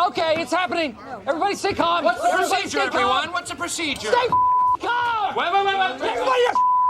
Okay, it's happening. Everybody stay calm. What's the Everybody procedure, stay calm. everyone? What's the procedure? Stay calm. Wait. Everybody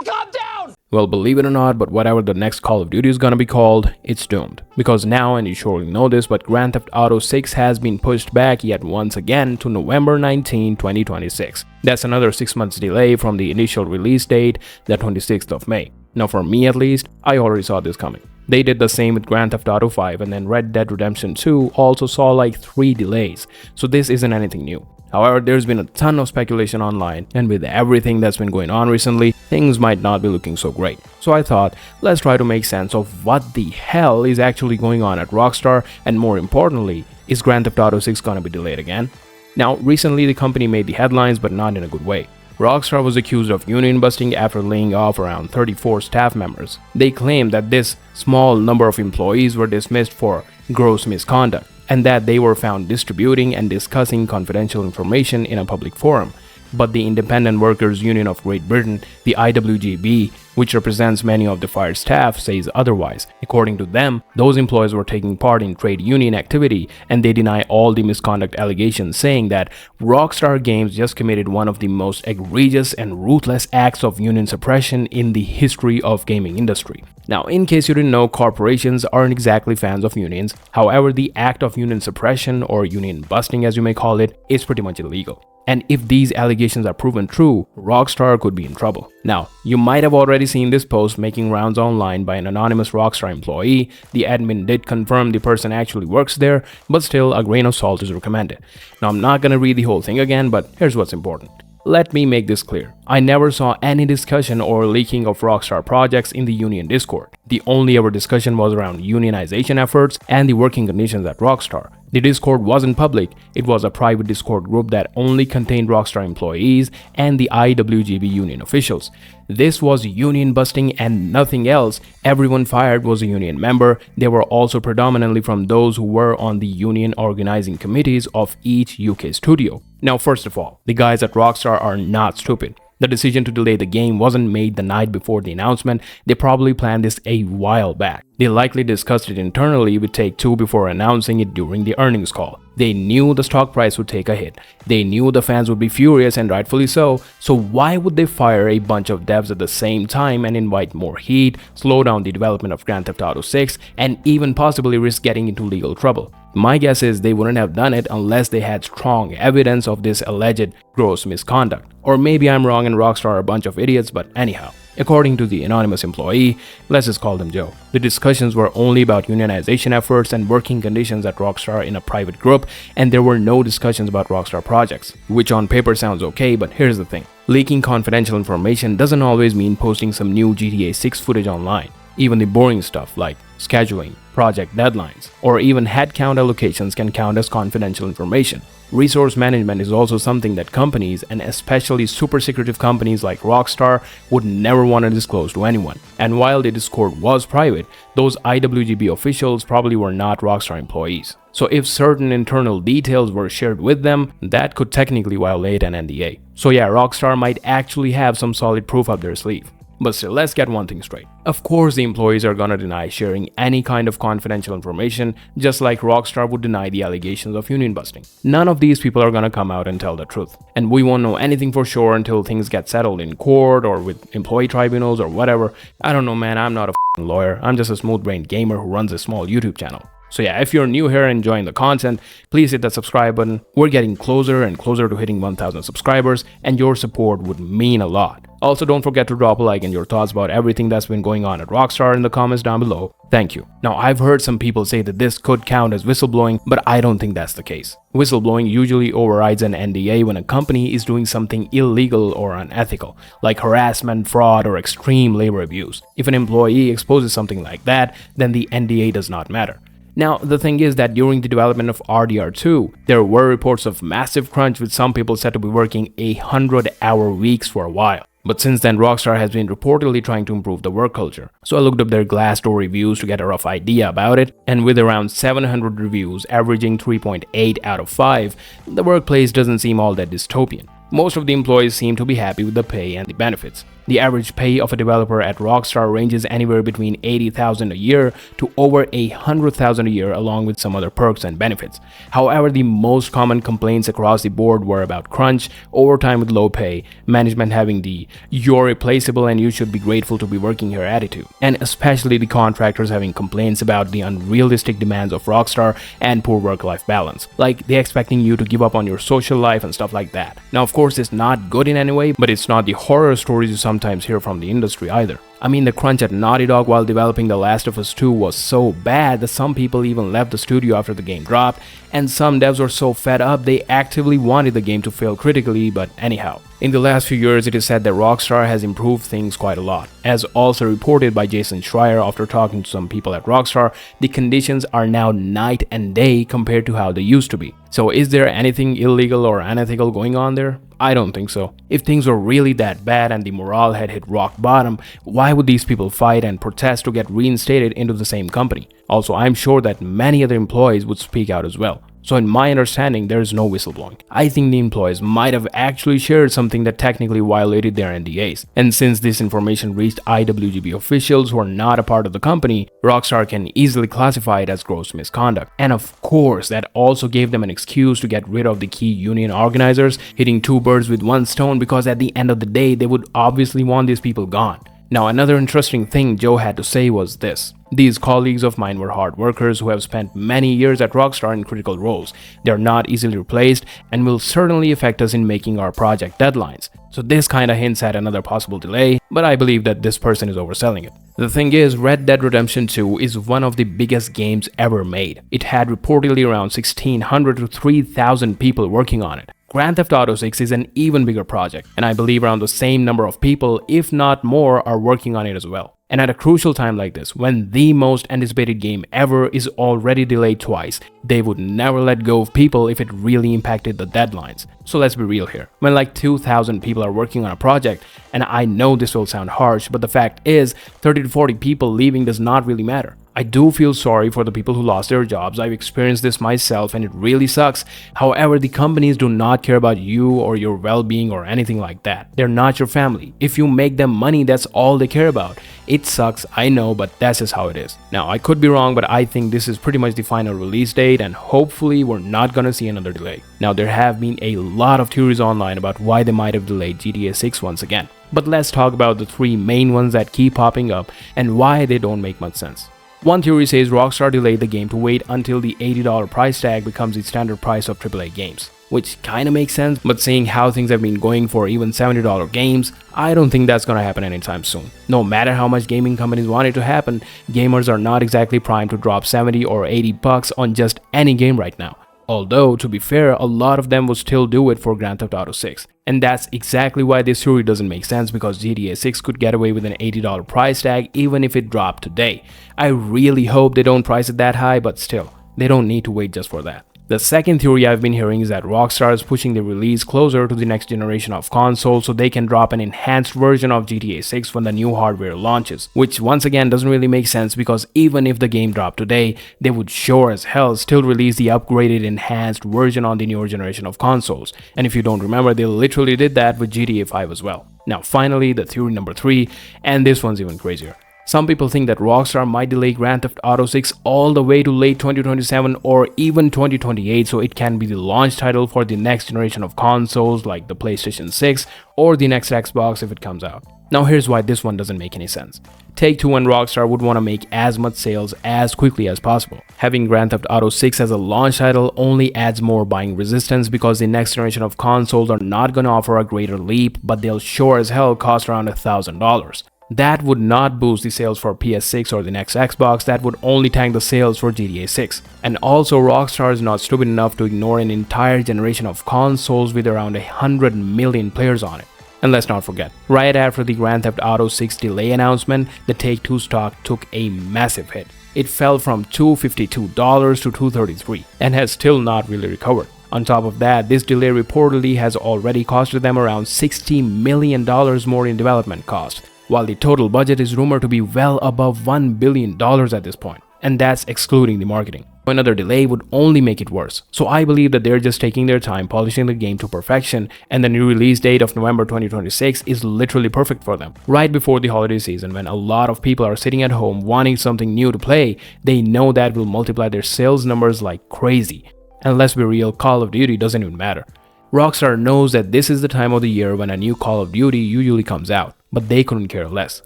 calm down. Well, believe it or not, but whatever the next Call of Duty is gonna be called, it's doomed. Because now, and you surely know this, but Grand Theft Auto 6 has been pushed back yet once again to November 19, 2026. That's another 6 months delay from the initial release date, the 26th of May. Now for me at least, I already saw this coming. They did the same with Grand Theft Auto 5, and then Red Dead Redemption 2 also saw like 3 delays, so this isn't anything new. However, there's been a ton of speculation online, and with everything that's been going on recently, things might not be looking so great. So I thought, let's try to make sense of what the hell is actually going on at Rockstar, and more importantly, is Grand Theft Auto 6 gonna be delayed again? Now, recently the company made the headlines, but not in a good way. Rockstar was accused of union busting after laying off around 34 staff members. They claimed that this small number of employees were dismissed for gross misconduct, and that they were found distributing and discussing confidential information in a public forum. But the Independent Workers Union of Great Britain, the IWGB, which represents many of the fired staff, says otherwise. According to them, those employees were taking part in trade union activity, and they deny all the misconduct allegations, saying that Rockstar Games just committed one of the most egregious and ruthless acts of union suppression in the history of gaming industry. Now, in case you didn't know, corporations aren't exactly fans of unions. However, the act of union suppression, or union busting as you may call it, is pretty much illegal. And if these allegations are proven true, Rockstar could be in trouble. Now, you might have already seen this post making rounds online by an anonymous Rockstar employee. The admin did confirm the person actually works there, but still a grain of salt is recommended. Now, I'm not gonna read the whole thing again, but here's what's important. Let me make this clear. I never saw any discussion or leaking of Rockstar projects in the union Discord. The only ever discussion was around unionization efforts and the working conditions at Rockstar. The Discord wasn't public, it was a private Discord group that only contained Rockstar employees and the IWGB union officials. This was union busting and nothing else. Everyone fired was a union member. They were also predominantly from those who were on the union organizing committees of each UK studio. Now, first of all, the guys at Rockstar are not stupid. The decision to delay the game wasn't made the night before the announcement. They probably planned this a while back. They likely discussed it internally with Take-Two before announcing it during the earnings call. They knew the stock price would take a hit. They knew the fans would be furious, and rightfully so. So why would they fire a bunch of devs at the same time and invite more heat, slow down the development of Grand Theft Auto 6, and even possibly risk getting into legal trouble? My guess is they wouldn't have done it unless they had strong evidence of this alleged gross misconduct. Or maybe I'm wrong and Rockstar are a bunch of idiots, but anyhow. According to the anonymous employee, let's just call them Joe, the discussions were only about unionization efforts and working conditions at Rockstar in a private group, and there were no discussions about Rockstar projects, which on paper sounds okay, but here's the thing. Leaking confidential information doesn't always mean posting some new GTA 6 footage online. Even the boring stuff like scheduling, project deadlines, or even headcount allocations can count as confidential information. Resource management is also something that companies, and especially super secretive companies like Rockstar, would never want to disclose to anyone. And while the Discord was private, those IWGB officials probably were not Rockstar employees. So if certain internal details were shared with them, that could technically violate an NDA. So yeah, Rockstar might actually have some solid proof up their sleeve. But still, let's get one thing straight. Of course, the employees are gonna deny sharing any kind of confidential information, just like Rockstar would deny the allegations of union busting. None of these people are gonna come out and tell the truth. And we won't know anything for sure until things get settled in court or with employee tribunals or whatever. I don't know, man, I'm not a lawyer. I'm just a smooth-brained gamer who runs a small YouTube channel. So yeah, if you're new here and enjoying the content, please hit that subscribe button. We're getting closer and closer to hitting 1,000 subscribers, and your support would mean a lot. Also, don't forget to drop a like and your thoughts about everything that's been going on at Rockstar in the comments down below. Thank you. Now, I've heard some people say that this could count as whistleblowing, but I don't think that's the case. Whistleblowing usually overrides an NDA when a company is doing something illegal or unethical, like harassment, fraud, or extreme labor abuse. If an employee exposes something like that, then the NDA does not matter. Now, the thing is that during the development of RDR2, there were reports of massive crunch, with some people said to be working 100-hour weeks for a while. But since then, Rockstar has been reportedly trying to improve the work culture. So I looked up their Glassdoor reviews to get a rough idea about it, and with around 700 reviews averaging 3.8 out of 5, the workplace doesn't seem all that dystopian. Most of the employees seem to be happy with the pay and the benefits. The average pay of a developer at Rockstar ranges anywhere between $80,000 a year to over $100,000 a year, along with some other perks and benefits. However, the most common complaints across the board were about crunch, overtime with low pay, management having the "you're replaceable and you should be grateful to be working here" attitude, and especially the contractors having complaints about the unrealistic demands of Rockstar and poor work-life balance, like they expecting you to give up on your social life and stuff like that. Now, of course, it's not good in any way, but it's not the horror stories you sometimes hear from the industry either. I mean, the crunch at Naughty Dog while developing The Last of Us 2 was so bad that some people even left the studio after the game dropped, and some devs were so fed up they actively wanted the game to fail critically. But anyhow, in the last few years it is said that Rockstar has improved things quite a lot. As also reported by Jason Schreier after talking to some people at Rockstar, the conditions are now night and day compared to how they used to be. So is there anything illegal or unethical going on there? I don't think so. If things were really that bad and the morale had hit rock bottom, why would these people fight and protest to get reinstated into the same company? Also, I'm sure that many other employees would speak out as well. So in my understanding, there is no whistleblowing. I think the employees might have actually shared something that technically violated their NDAs. And since this information reached IWGP officials who are not a part of the company, Rockstar can easily classify it as gross misconduct. And of course, that also gave them an excuse to get rid of the key union organizers, hitting two birds with one stone, because at the end of the day, they would obviously want these people gone. Now, another interesting thing Joe had to say was this: "These colleagues of mine were hard workers who have spent many years at Rockstar in critical roles. They are not easily replaced and will certainly affect us in making our project deadlines." So this kinda hints at another possible delay, but I believe that this person is overselling it. The thing is, Red Dead Redemption 2 is one of the biggest games ever made. It had reportedly around 1,600 to 3,000 people working on it. Grand Theft Auto 6 is an even bigger project, and I believe around the same number of people, if not more, are working on it as well. And at a crucial time like this, when the most anticipated game ever is already delayed twice, they would never let go of people if it really impacted the deadlines. So let's be real here. When like 2,000 people are working on a project, and I know this will sound harsh, but the fact is 30 to 40 people leaving does not really matter. I do feel sorry for the people who lost their jobs. I've experienced this myself and it really sucks. However, the companies do not care about you or your well-being or anything like that. They're not your family. If you make them money, that's all they care about. It sucks, I know, but that's just how it is. Now, I could be wrong, but I think this is pretty much the final release date and hopefully we're not gonna see another delay. Now, there have been a lot of theories online about why they might have delayed GTA 6 once again. But let's talk about the three main ones that keep popping up and why they don't make much sense. One theory says Rockstar delayed the game to wait until the $80 price tag becomes the standard price of AAA games, which kinda makes sense, but seeing how things have been going for even $70 games, I don't think that's gonna happen anytime soon. No matter how much gaming companies want it to happen, gamers are not exactly primed to drop 70 or 80 bucks on just any game right now. Although, to be fair, a lot of them will still do it for Grand Theft Auto 6. And that's exactly why this theory doesn't make sense, because GTA 6 could get away with an $80 price tag even if it dropped today. I really hope they don't price it that high, but still, they don't need to wait just for that. The second theory I've been hearing is that Rockstar is pushing the release closer to the next generation of consoles so they can drop an enhanced version of GTA 6 when the new hardware launches, which once again doesn't really make sense because even if the game dropped today, they would sure as hell still release the upgraded enhanced version on the newer generation of consoles. And if you don't remember, they literally did that with GTA 5 as well. Now finally, the theory number 3, and this one's even crazier. Some people think that Rockstar might delay Grand Theft Auto 6 all the way to late 2027 or even 2028 so it can be the launch title for the next generation of consoles like the PlayStation 6 or the next Xbox if it comes out. Now here's why this one doesn't make any sense. Take-Two and Rockstar would want to make as much sales as quickly as possible. Having Grand Theft Auto 6 as a launch title only adds more buying resistance because the next generation of consoles are not going to offer a greater leap, but they'll sure as hell cost around $1,000. That would not boost the sales for PS6 or the next Xbox, that would only tank the sales for GTA 6. And also, Rockstar is not stupid enough to ignore an entire generation of consoles with around 100 million players on it. And let's not forget, right after the Grand Theft Auto 6 delay announcement, the Take-Two stock took a massive hit. It fell from $252 to $233 and has still not really recovered. On top of that, this delay reportedly has already costed them around $60 million more in development cost, while the total budget is rumored to be well above $1 billion at this point, and that's excluding the marketing. Another delay would only make it worse. So I believe that they're just taking their time polishing the game to perfection, and the new release date of November 2026 is literally perfect for them. Right before the holiday season, when a lot of people are sitting at home wanting something new to play, they know that will multiply their sales numbers like crazy. And let's be real, Call of Duty doesn't even matter. Rockstar knows that this is the time of the year when a new Call of Duty usually comes out, but they couldn't care less.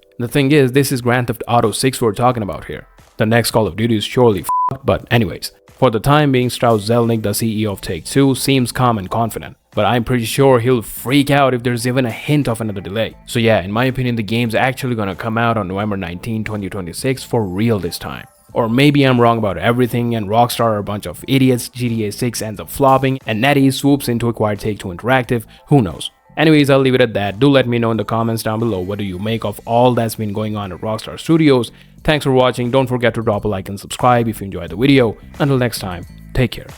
The thing is, this is Grand Theft Auto 6 we're talking about here. The next Call of Duty is surely f***ed, but anyways. For the time being, Strauss Zelnick, the CEO of Take-Two, seems calm and confident, but I'm pretty sure he'll freak out if there's even a hint of another delay. So yeah, in my opinion, the game's actually gonna come out on November 19, 2026 for real this time. Or maybe I'm wrong about everything and Rockstar are a bunch of idiots, GTA 6 ends up flopping, and NetEase swoops in to acquire Take-Two Interactive, who knows. Anyways, I'll leave it at that. Do let me know in the comments down below what do you make of all that's been going on at Rockstar Studios. Thanks for watching, don't forget to drop a like and subscribe if you enjoyed the video. Until next time, take care.